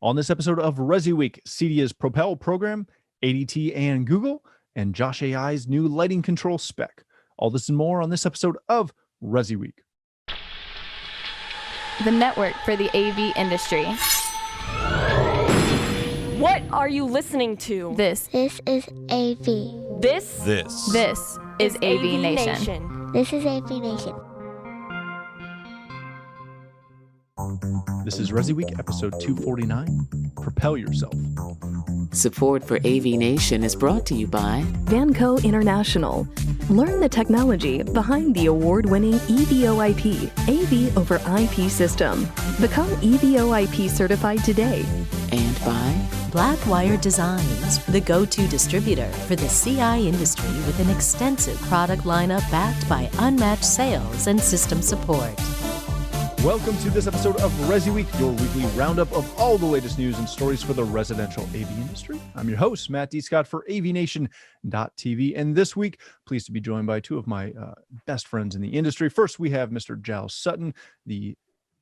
On this episode of ResiWeek, CEDIA's Propel program, ADT and Google, and Josh.ai's new lighting control spec. All this and more on this episode of ResiWeek. The network for the AV industry. What are you listening to? This is AV. This is AVNation. This is AVNation. This is ResiWeek, episode 249. Propel yourself. Support for AVNation is brought to you by Vanco International. Learn the technology behind the award-winning EVOIP, AV over IP system. Become EVOIP certified today. And by Blackwire Designs, the go-to distributor for the CI industry with an extensive product lineup backed by unmatched sales and system support. Welcome to this episode of ResiWeek, your weekly roundup of all the latest news and stories for the residential AV industry. I'm your host, Matt D. Scott for AVNation.tv. And this week, pleased to be joined by two of my best friends in the industry. First, we have Mr. Giles Sutton, the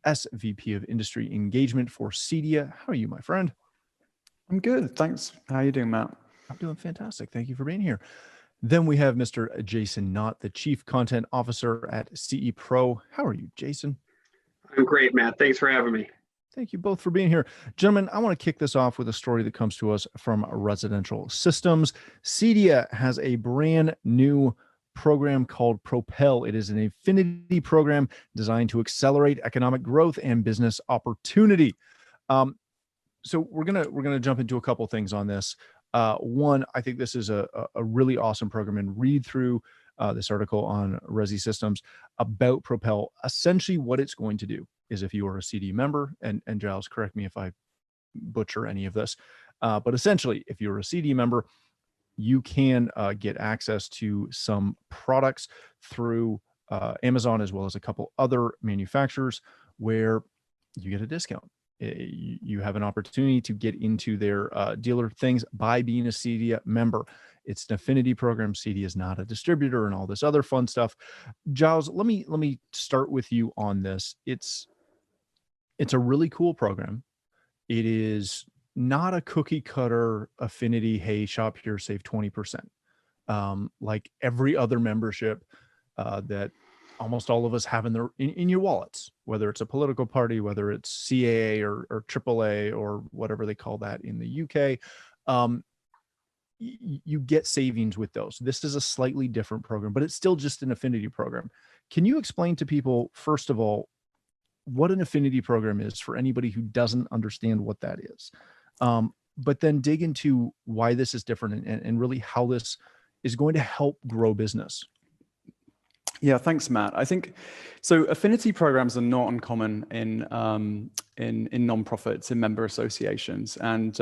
SVP of Industry Engagement for CEDIA. How are you, my friend? I'm good, thanks. How are you doing, Matt? I'm doing fantastic. Thank you for being here. Then we have Mr. Jason Knott, the Chief Content Officer at CE Pro. How are you, Jason? I'm great, Matt. Thanks for having me. Thank you both for being here. Gentlemen, I want to kick this off with a story that comes to us from Residential Systems. CEDIA has a brand new program called Propel. It is an affinity program designed to accelerate economic growth and business opportunity. So we're gonna jump into a couple things on this. One, I think this is a really awesome program, and read through this article on Resi Systems about Propel. Essentially what it's going to do is, if you are a CEDIA member, and Giles, correct me if I butcher any of this, but essentially if you're a CEDIA member, you can get access to some products through Amazon as well as a couple other manufacturers where you get a discount. You have an opportunity to get into their dealer things by being a CEDIA member. It's an affinity program. CEDIA is not a distributor and all this other fun stuff. Giles, let me start with you on this. It's a really cool program. It is not a cookie cutter affinity, hey, shop here, save 20%. Like every other membership that almost all of us have in your wallets, whether it's a political party, whether it's CAA or AAA or whatever they call that in the UK. You get savings with those. This is a slightly different program, but it's still just an affinity program. Can you explain to people, first of all, what an affinity program is for anybody who doesn't understand what that is? But then dig into why this is different and really how this is going to help grow business. Yeah, thanks, Matt. I think so. Affinity programs are not uncommon in nonprofits, in member associations, and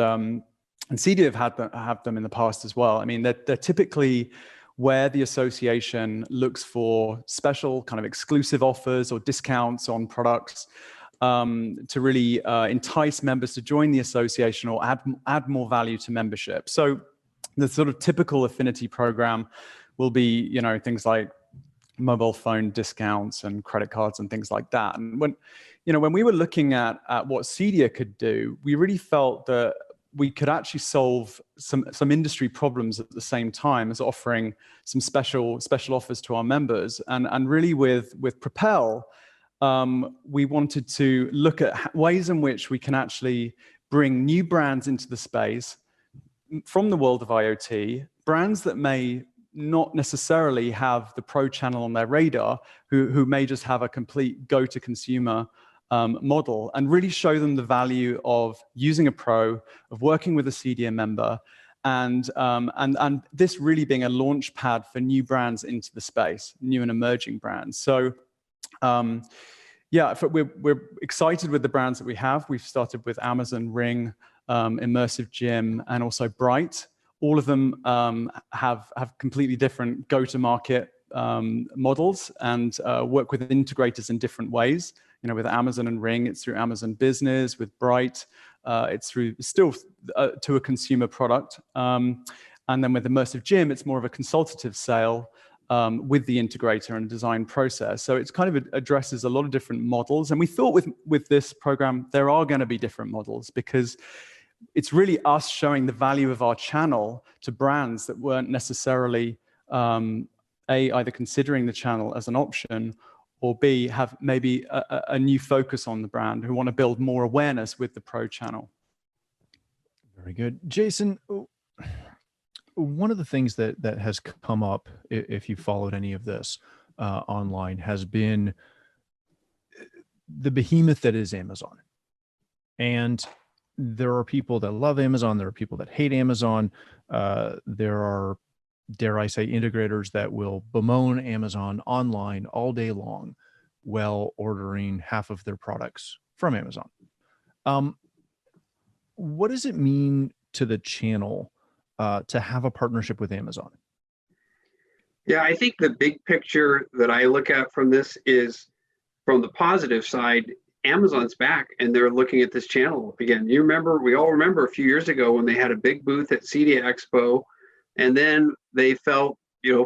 CEDIA have them in the past as well. I mean, they're typically where the association looks for special kind of exclusive offers or discounts on products to really entice members to join the association or add more value to membership. So the sort of typical affinity program will be, things like mobile phone discounts and credit cards and things like that. And when we were looking at what CEDIA could do, we really felt that we could actually solve some industry problems at the same time as offering some special offers to our members. And really with Propel, we wanted to look at ways in which we can actually bring new brands into the space from the world of IoT, brands that may not necessarily have the pro channel on their radar, who may just have a complete go-to-consumer model, and really show them the value of using a pro, of working with a CEDIA member, and this really being a launch pad for new brands into the space, new and emerging brands. So we're excited with the brands that we have. We've started with Amazon Ring, Immersive Gym, and also Bright. All of them have completely different go-to-market models and work with integrators in different ways. With Amazon and Ring, it's through Amazon Business. With Bright, it's still to a consumer product. And then with Immersive Gym, it's more of a consultative sale with the integrator and design process. So it's kind of addresses a lot of different models. And we thought with this program, there are going to be different models, because it's really us showing the value of our channel to brands that weren't necessarily either considering the channel as an option, or B, have maybe a new focus on the brand, who want to build more awareness with the pro channel. Very good. Jason, one of the things that has come up, if you followed any of this online, has been the behemoth that is Amazon. And there are people that love Amazon. There are people that hate Amazon. There are, dare I say, integrators that will bemoan Amazon online all day long while ordering half of their products from Amazon. What does it mean to the channel to have a partnership with Amazon? Yeah, I think the big picture that I look at from this is, from the positive side, Amazon's back and they're looking at this channel again. We all remember a few years ago when they had a big booth at CEDIA Expo, and then they felt,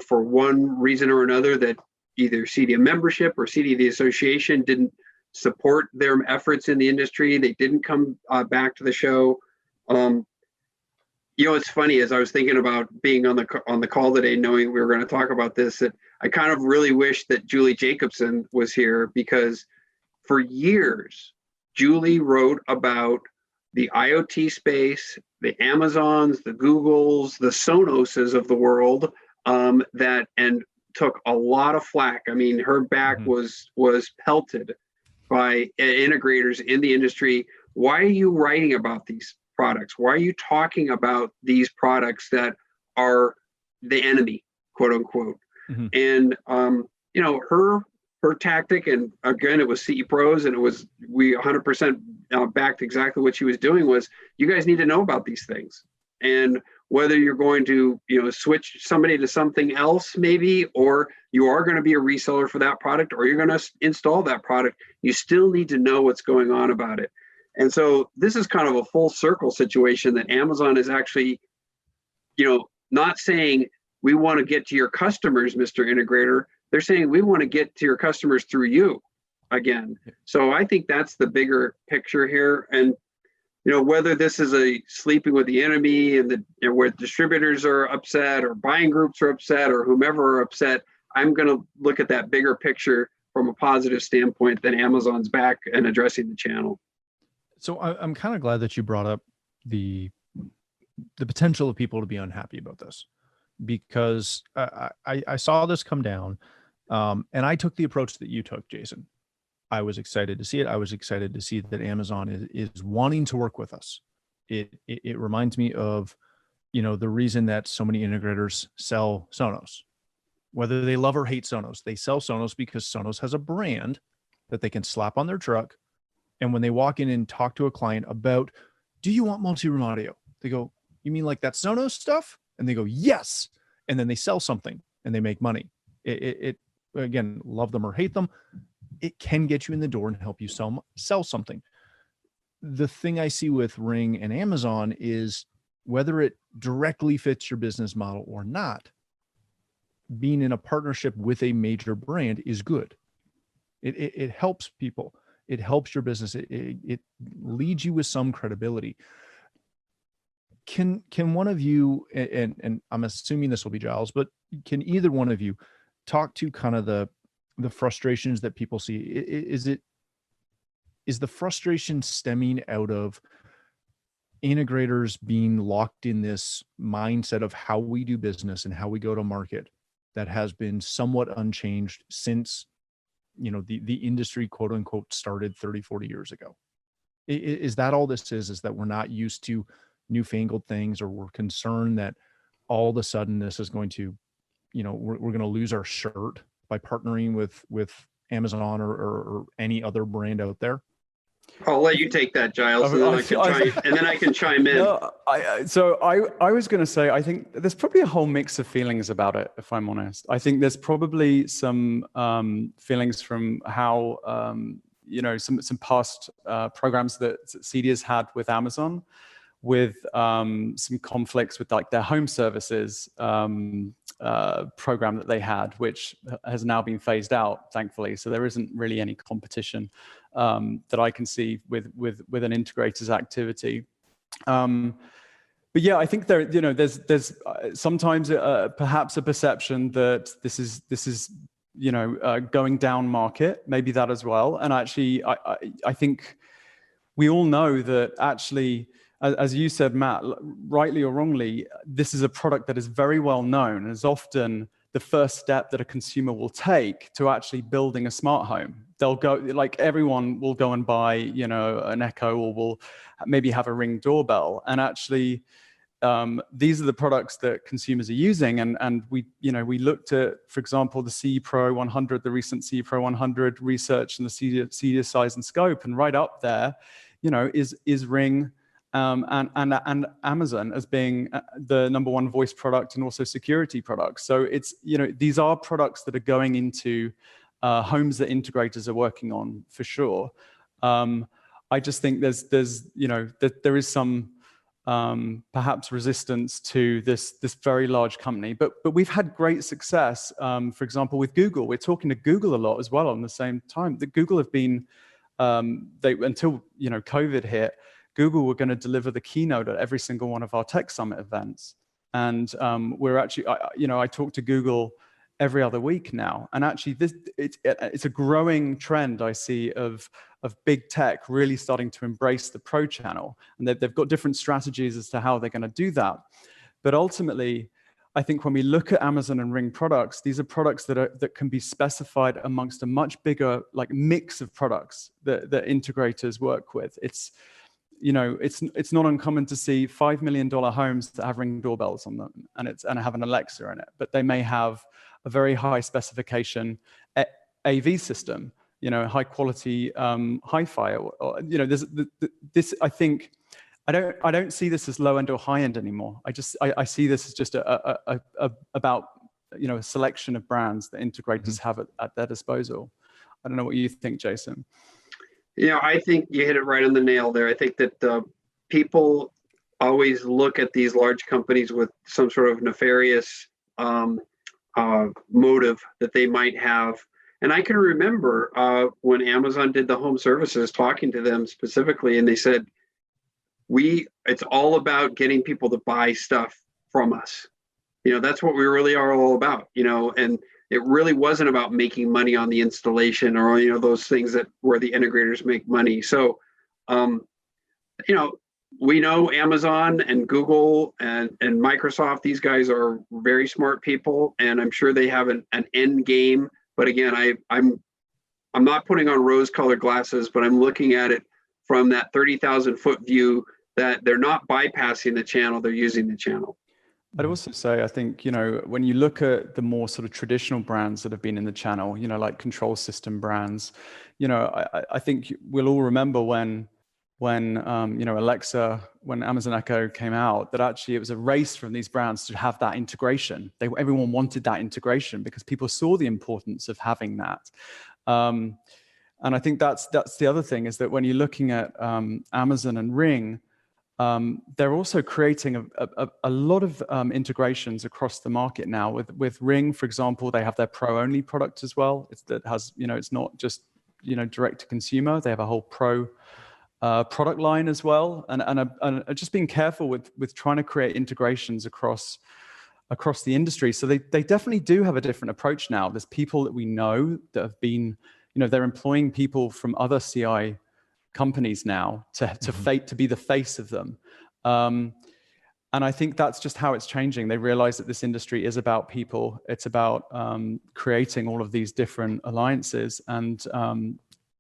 for one reason or another, that either CEDIA membership or CEDIA, the association, didn't support their efforts in the industry. They didn't come back to the show. It's funny, as I was thinking about being on the call today, knowing we were going to talk about this, that I kind of really wish that Julie Jacobson was here, because for years, Julie wrote about the IoT space, the Amazons, the Googles, the Sonoses of the world, and took a lot of flack. I mean, her back was pelted by integrators in the industry. Why are you writing about these products? Why are you talking about these products that are the enemy, quote unquote? And her tactic, and again, it was CE Pros, and we 100% backed exactly what she was doing, was, you guys need to know about these things. And whether you're going to, switch somebody to something else maybe, or you are going to be a reseller for that product, or you're going to install that product, you still need to know what's going on about it. And so this is kind of a full circle situation that Amazon is actually, not saying, we want to get to your customers, Mr. Integrator. They're saying, we want to get to your customers through you again. So I think that's the bigger picture here. And, whether this is a sleeping with the enemy, and where distributors are upset, or buying groups are upset, or whomever are upset, I'm going to look at that bigger picture from a positive standpoint, that Amazon's back and addressing the channel. So I'm kind of glad that you brought up the potential of people to be unhappy about this, because I saw this come down, and I took the approach that you took, Jason. I was excited to see it. I was excited to see that Amazon is wanting to work with us. It reminds me of, the reason that so many integrators sell Sonos. Whether they love or hate Sonos, they sell Sonos because Sonos has a brand that they can slap on their truck. And when they walk in and talk to a client about, do you want multi-room audio? They go, you mean like that Sonos stuff? And they go, yes. And then they sell something and they make money. It again, love them or hate them, it can get you in the door and help you sell something. The thing I see with Ring and Amazon is, whether it directly fits your business model or not, being in a partnership with a major brand is good. It helps people. It helps your business. It leads you with some credibility. Can one of you, and I'm assuming this will be Giles, but can either one of you talk to kind of the frustrations that people see? Is the frustration stemming out of integrators being locked in this mindset of how we do business and how we go to market that has been somewhat unchanged since, the industry, quote unquote, started 30, 40 years ago? Is that all this is that we're not used to newfangled things, or we're concerned that all of a sudden this is going to, we're going to lose our shirt by partnering with Amazon or any other brand out there? I'll let you take that, Giles, and then I can chime in. No, I was going to say, I think there's probably a whole mix of feelings about it, if I'm honest. I think there's probably some feelings from how, some past programs that CEDIA's had with Amazon, some conflicts with like their home services program that they had, which has now been phased out, thankfully. So there isn't really any competition that I can see with an integrator's activity. But yeah, I think there's sometimes perhaps a perception that this is going down market, maybe that as well. And actually, I think we all know that actually, as you said, Matt, rightly or wrongly, this is a product that is very well known and is often the first step that a consumer will take to actually building a smart home. They'll go, like everyone will go and buy, an Echo, or will maybe have a Ring doorbell. And actually, these are the products that consumers are using. And we looked at, for example, the CE Pro 100, the recent CE Pro 100 research and the CEDIA size and scope, and right up there, is Ring and Amazon as being the number one voice product and also security products. So it's, these are products that are going into homes that integrators are working on for sure. I just think there is some perhaps resistance to this very large company, but we've had great success. For example, with Google, we're talking to Google a lot as well. On the same time, that Google have been until COVID hit, Google were going to deliver the keynote at every single one of our Tech Summit events, and we're actually I talk to Google every other week now, and actually it's a growing trend I see of big tech really starting to embrace the pro channel, and they've got different strategies as to how they're going to do that. But ultimately, I think when we look at Amazon and Ring products, these are products that can be specified amongst a much bigger mix of products that integrators work with. It's not uncommon to see $5 million homes that have Ring doorbells on them and have an Alexa in it, but they may have a very high specification AV system, high quality hi-fi, or there's this. I think I don't see this as low end or high end anymore. I see this as just about a selection of brands that integrators have at their disposal. I don't know what you think, Jason. I think you hit it right on the nail there. I think that people always look at these large companies with some sort of nefarious motive that they might have. And I can remember when Amazon did the home services, talking to them specifically, and they said, it's all about getting people to buy stuff from us. That's what we really are all about, and it really wasn't about making money on the installation or, those things where the integrators make money. So, we know Amazon and Google and Microsoft, these guys are very smart people, and I'm sure they have an end game. But again, I'm not putting on rose-colored glasses, but I'm looking at it from that 30,000-foot view, that they're not bypassing the channel, they're using the channel. I'd also say, I think, when you look at the more sort of traditional brands that have been in the channel, like control system brands, I think we'll all remember when Alexa, when Amazon Echo came out, that actually it was a race from these brands to have that integration. Everyone wanted that integration because people saw the importance of having that. And I think that's the other thing, is that when you're looking at Amazon and Ring, they're also creating a lot of integrations across the market now. With Ring, for example, they have their pro-only product as well. It's not just direct to consumer. They have a whole pro product line as well, and just being careful with trying to create integrations across the industry. So they definitely do have a different approach now. There's people that we know that have been, they're employing people from other CI companies now to be the face of them. And I think that's just how it's changing. They realize that this industry is about people. It's about creating all of these different alliances and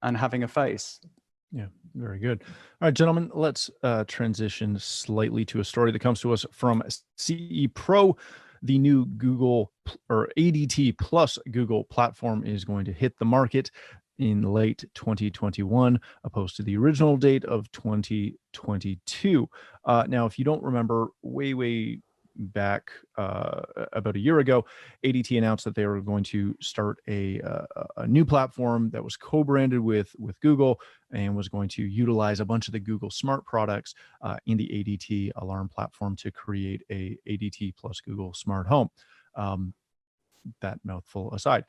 having a face. Yeah, very good. All right, gentlemen, let's transition slightly to a story that comes to us from CE Pro. The new Google or ADT plus Google platform is going to hit the market in late 2021, opposed to the original date of 2022. Now, if you don't remember, way back about a year ago, ADT announced that they were going to start a new platform that was co-branded with Google and was going to utilize a bunch of the Google Smart products in the ADT alarm platform to create a ADT plus Google Smart Home. That mouthful aside,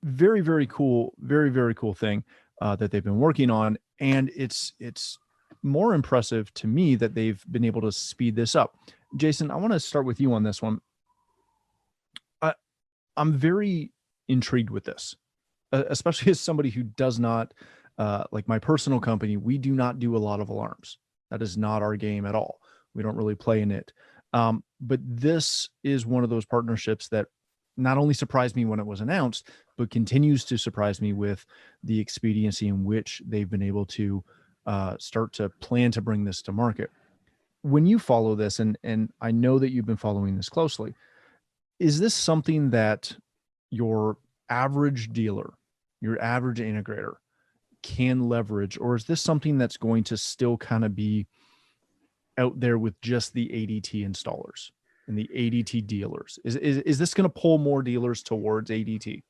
very, very cool, very cool thing that they've been working on. And it's more impressive to me that they've been able to speed this up. Jason, I want to start with you on this one. I'm very intrigued with this, especially as somebody who does not, like my personal company, we do not do a lot of alarms. That is not our game at all. We don't really play in it. But this is one of those partnerships that not only surprised me when it was announced, but continues to surprise me with the expediency in which they've been able to start to plan to bring this to market. When you follow this, and I know that you've been following this closely, is this something that your average dealer, your average integrator can leverage, or is this something that's going to still kind of be out there with just the ADT installers and the ADT dealers? Is this going to pull more dealers towards ADT?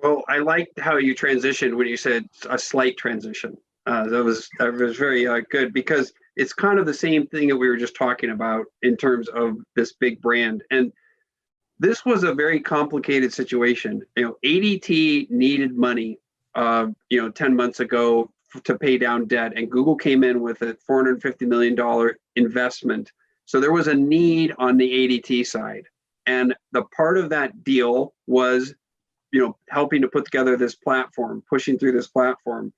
Well, I liked how you transitioned when you said a slight transition. That was very good, because it's kind of the same thing that we were just talking about in terms of this big brand. And this was a very complicated situation. ADT needed money, 10 months ago to pay down debt, and Google came in with a $450 million investment. So there was a need on the ADT side. And the part of that deal was, helping to put together this platform, pushing through this platform,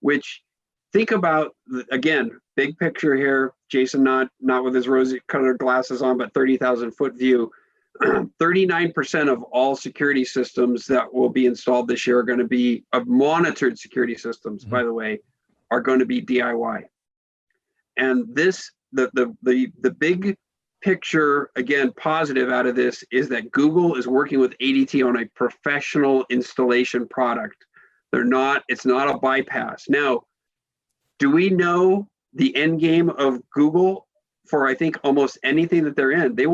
which, think about, again, big picture here, Jason, not with his rosy colored glasses on, but 30,000 foot view. 39% of all security systems that will be installed this year are going to be, of monitored security systems, by the way, are going to be DIY. And this, the big picture, again, positive out of this is that Google is working with ADT on a professional installation product. It's not a bypass. Now, do we know the end game of Google for, I think, almost anything that they're in? They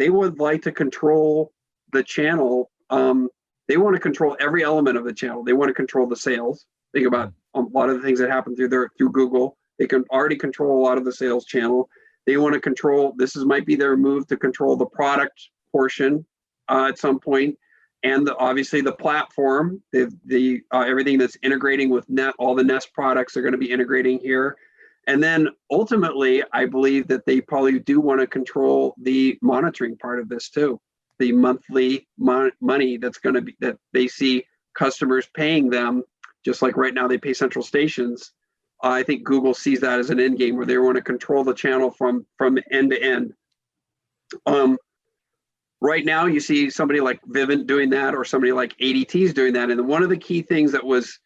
would like to control the channel. They want to control every element of the channel. They want to control the sales. Think about a lot of the things that happen through Google. They can already control a lot of the sales channel. They want to control, might be their move to control the product portion at some point. And obviously the platform, the everything that's integrating with all the Nest products are going to be integrating here. And then ultimately, I believe that they probably do want to control the monitoring part of this too. The monthly money that's going to be, that they see customers paying them, just like right now they pay central stations. I think Google sees that as an end game where they want to control the channel from end to end. Right now, you see somebody like Vivint doing that, or somebody like ADT's doing that. And one of the key things that was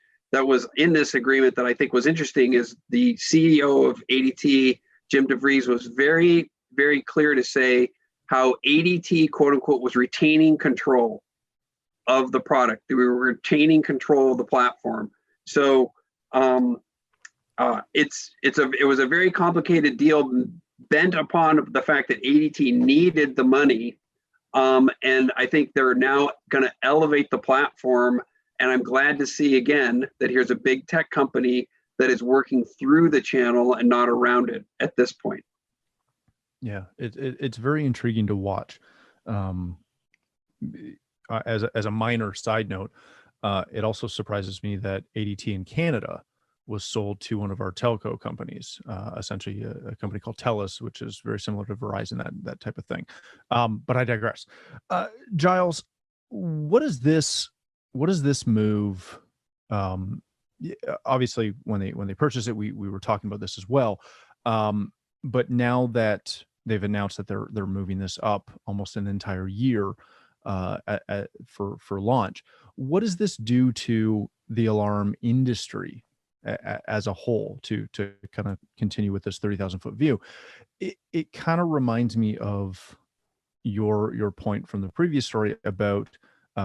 in this agreement that I think was interesting is the CEO of ADT, Jim DeVries, was very, very clear to say how ADT, quote unquote, was retaining control of the product. We were retaining control of the platform. So it was a very complicated deal bent upon the fact that ADT needed the money. And I think they're now going to elevate the platform. And I'm glad to see, again, that here's a big tech company that is working through the channel and not around it at this point. Yeah, it's very intriguing to watch. As a minor side note, it also surprises me that ADT in Canada was sold to one of our telco companies, essentially a company called TELUS, which is very similar to Verizon, that type of thing. But I digress. Giles, what is this move? Obviously, when they purchased it, we were talking about this as well. But now that they've announced that they're moving this up almost an entire year for launch, what does this do to the alarm industry as a whole, to kind of continue with this 30,000 foot view? It kind of reminds me of your point from the previous story about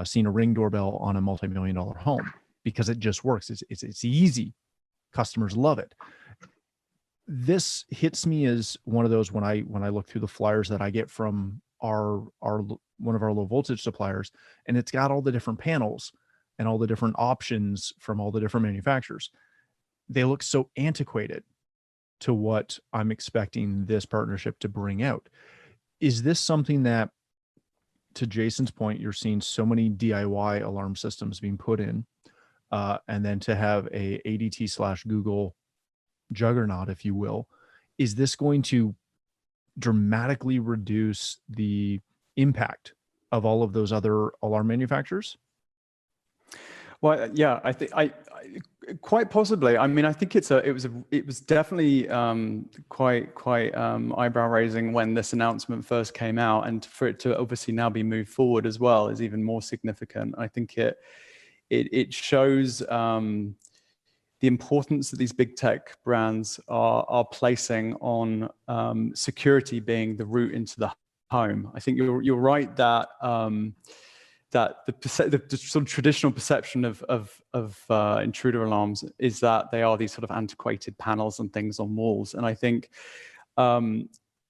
seeing a Ring doorbell on a multi-million-dollar home, because it just works. It's easy. Customers love it. this hits me as one of those when I look through the flyers that I get from our one of our low voltage suppliers, and it's got all the different panels and all the different options from all the different manufacturers. They look so antiquated to what I'm expecting this partnership to bring out. Is this something that, to Jason's point, you're seeing so many DIY alarm systems being put in, and then to have a ADT / Google juggernaut, if you will, is this going to dramatically reduce the impact of all of those other alarm manufacturers? Well, yeah, I think I quite possibly. I mean, I think it was definitely quite eyebrow raising when this announcement first came out, and for it to obviously now be moved forward as well is even more significant. I think it shows the importance that these big tech brands are placing on security being the route into the home. I think you're right that that the sort of traditional perception of intruder alarms is that they are these sort of antiquated panels and things on walls. And I think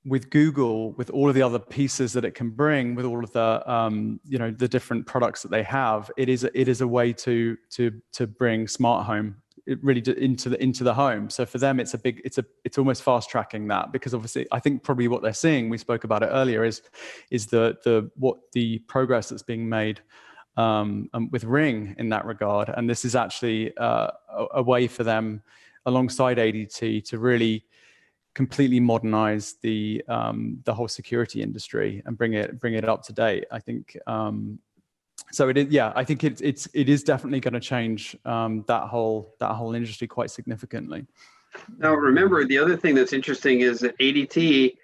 with Google, with all of the other pieces that it can bring, with all of the the different products that they have, it is a way to bring smart home really into the home. So for them, it's almost fast tracking that, because obviously I think probably what they're seeing, we spoke about it earlier, is the progress that's being made with Ring in that regard. And this is actually a way for them, alongside ADT, to really completely modernize the whole security industry and bring it up to date. I think so. It is, yeah. I think it is definitely going to change that whole industry quite significantly. Now, remember, the other thing that's interesting is that ADT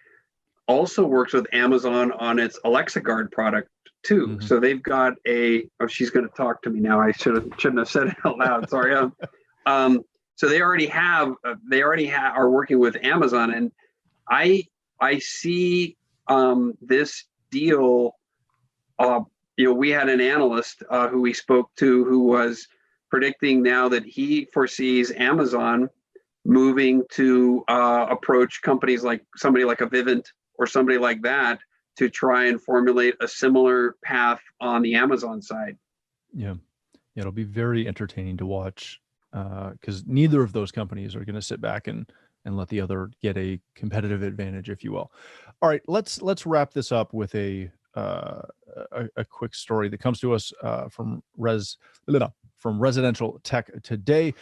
also works with Amazon on its Alexa Guard product too. Mm-hmm. So they've got she's going to talk to me now. I shouldn't have said it out loud. Sorry. So they already are working with Amazon, and I see this deal. We had an analyst who we spoke to who was predicting now that he foresees Amazon moving to approach companies like somebody like a Vivint or somebody like that to try and formulate a similar path on the Amazon side. Yeah, it'll be very entertaining to watch, because neither of those companies are going to sit back and let the other get a competitive advantage, if you will. All right, let's wrap this up with a quick story that comes to us from Residential Tech Today.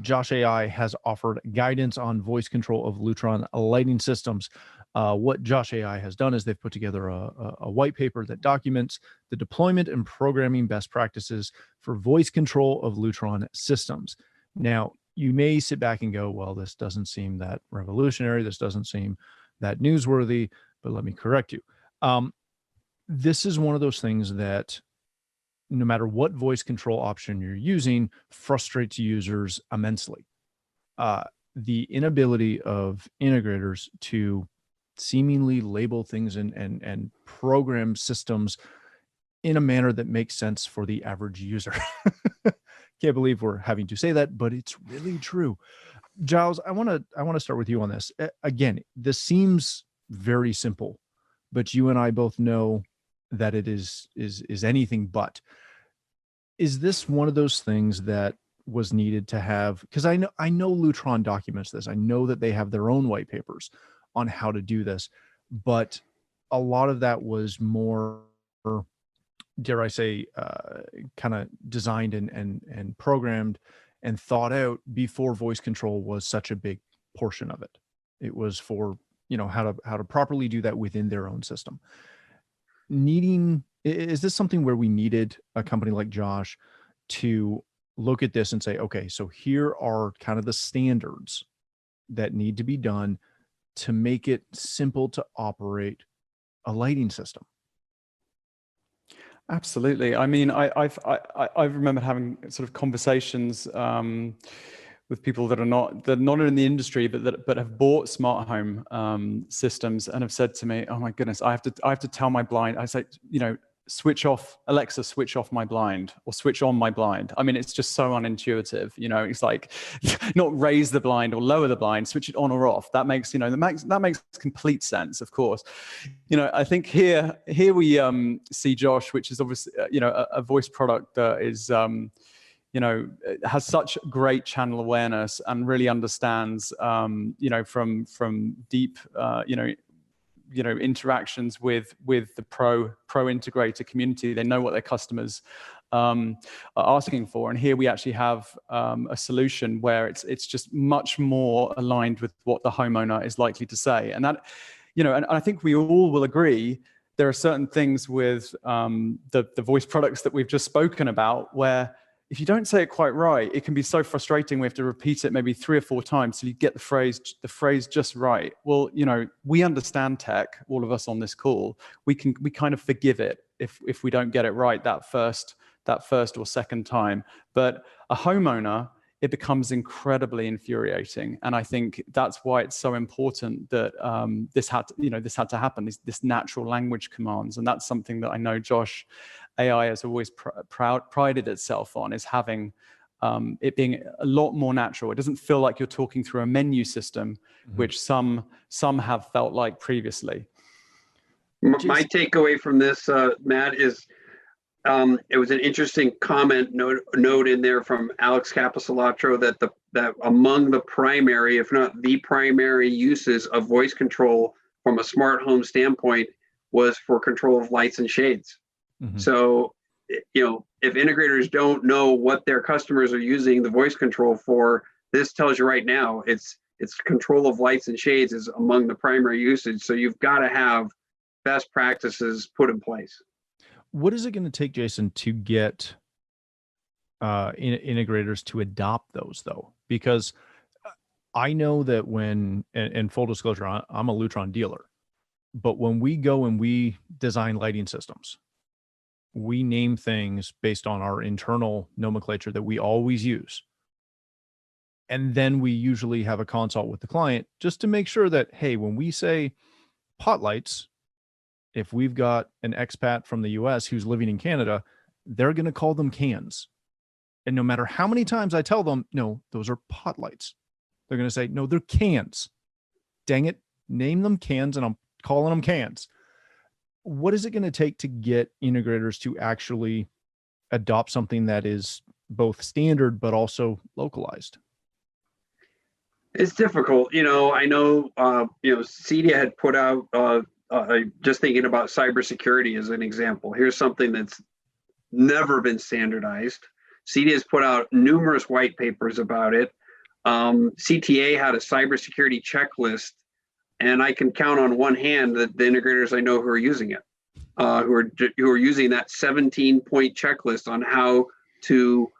Josh.ai has offered guidance on voice control of Lutron lighting systems. What Josh.ai has done is they've put together a white paper that documents the deployment and programming best practices for voice control of Lutron systems. Now, you may sit back and go, well, this doesn't seem that revolutionary. This doesn't seem that newsworthy, but let me correct you. This is one of those things that no matter what voice control option you're using, frustrates users immensely. The inability of integrators to seemingly label things and program systems in a manner that makes sense for the average user. Can't believe we're having to say that, but it's really true. Giles, I want to start with you on this. Again, this seems very simple, but you and I both know that it is anything but. Is this one of those things that was needed to have? Because I know Lutron documents this. I know that they have their own white papers on how to do this, but a lot of that was more, dare I say, kind of designed and programmed and thought out before voice control was such a big portion of it. It was for, how to properly do that within their own system. Is this something where we needed a company like Josh to look at this and say, okay, so here are kind of the standards that need to be done to make it simple to operate a lighting system? Absolutely. I mean, I remember having sort of conversations with people that are not in the industry, but have bought smart home systems and have said to me, "Oh my goodness, I have to tell my blind." I say, switch off Alexa, switch off my blind, or switch on my blind. I mean, it's just so unintuitive. It's like not raise the blind or lower the blind, switch it on or off. That makes that makes complete sense. Of course, I think here we see Josh, which is obviously a voice product that is has such great channel awareness and really understands from deep interactions with the pro integrator community. They know what their customers are asking for, and here we actually have a solution where it's just much more aligned with what the homeowner is likely to say. And that and I think we all will agree there are certain things with the voice products that we've just spoken about where if you don't say it quite right, it can be so frustrating. We have to repeat it maybe 3 or 4 times till you get the phrase just right. Well, we understand tech, all of us on this call. We kind of forgive it if we don't get it right that first or second time. But a homeowner, it becomes incredibly infuriating. And I think that's why it's so important that this had to happen, this natural language commands. And that's something that I know Josh.ai has always prided itself on, is having it being a lot more natural. It doesn't feel like you're talking through a menu system, which some have felt like previously. My takeaway from this, Matt, is it was an interesting comment note in there from Alex Capisalatro that among the primary, if not the primary uses of voice control from a smart home standpoint was for control of lights and shades. So, if integrators don't know what their customers are using the voice control for, this tells you right now it's control of lights and shades is among the primary usage. So you've got to have best practices put in place. What is it going to take, Jason, to get integrators to adopt those, though? Because I know that and full disclosure, I'm a Lutron dealer, but when we go and we design lighting systems, we name things based on our internal nomenclature that we always use. And then we usually have a consult with the client just to make sure that, hey, when we say pot lights, if we've got an expat from the US who's living in Canada, they're going to call them cans. And no matter how many times I tell them, no, those are pot lights, they're going to say, no, they're cans. Dang it, name them cans and I'm calling them cans. What is it going to take to get integrators to actually adopt something that is both standard but also localized? It's difficult. I know, CEDIA had put out, just thinking about cybersecurity as an example. Here's something that's never been standardized. CEDIA has put out numerous white papers about it. CTA had a cybersecurity checklist, and I can count on one hand the integrators I know who are using it, who are using that 17-point checklist on how to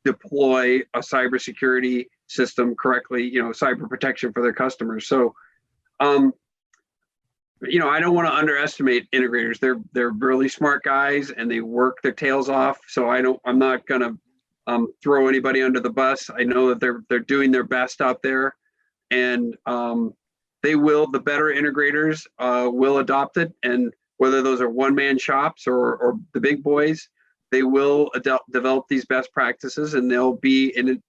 deploy a cybersecurity system correctly, cyber protection for their customers. So, I don't want to underestimate integrators. They're really smart guys and they work their tails off. So I'm not going to throw anybody under the bus. I know that they're doing their best out there, and the better integrators will adopt it. And whether those are one-man shops or the big boys, they will develop these best practices, and they'll be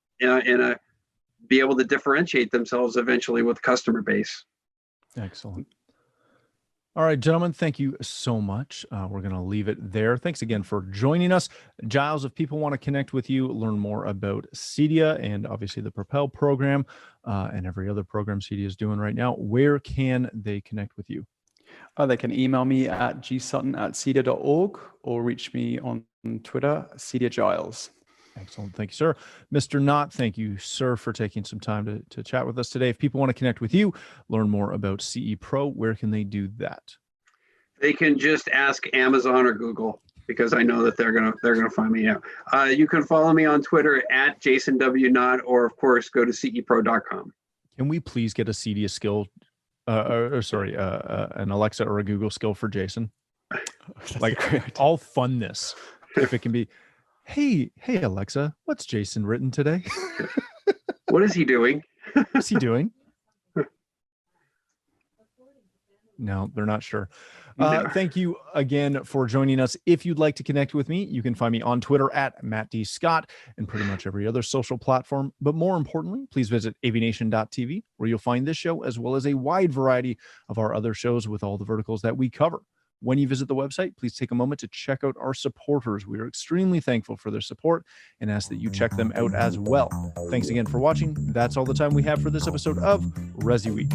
be able to differentiate themselves eventually with the customer base. Excellent. All right, gentlemen, thank you so much. We're going to leave it there. Thanks again for joining us. Giles, if people want to connect with you, learn more about CEDIA and obviously the Propel program and every other program CEDIA is doing right now, where can they connect with you? They can email me at gsutton@cedia.org or reach me on Twitter, CEDIA Giles. Excellent. Thank you, sir. Mr. Knott, thank you, sir, for taking some time to chat with us today. If people want to connect with you, learn more about CE Pro, where can they do that? They can just ask Amazon or Google, because I know that they're gonna find me out. You can follow me on Twitter at Jason W. Knott, or of course go to cepro.com. Can we please get a CEDIA skill, an Alexa or a Google skill for Jason? Like, I'll fund this if it can be. Hey, Alexa, what's Jason written today? What is he doing? What's he doing? No, they're not sure. No. Thank you again for joining us. If you'd like to connect with me, you can find me on Twitter at Matt D. Scott and pretty much every other social platform. But more importantly, please visit AVNation.tv, where you'll find this show as well as a wide variety of our other shows with all the verticals that we cover. When you visit the website, please take a moment to check out our supporters. We are extremely thankful for their support and ask that you check them out as well. Thanks again for watching. That's all the time we have for this episode of ResiWeek.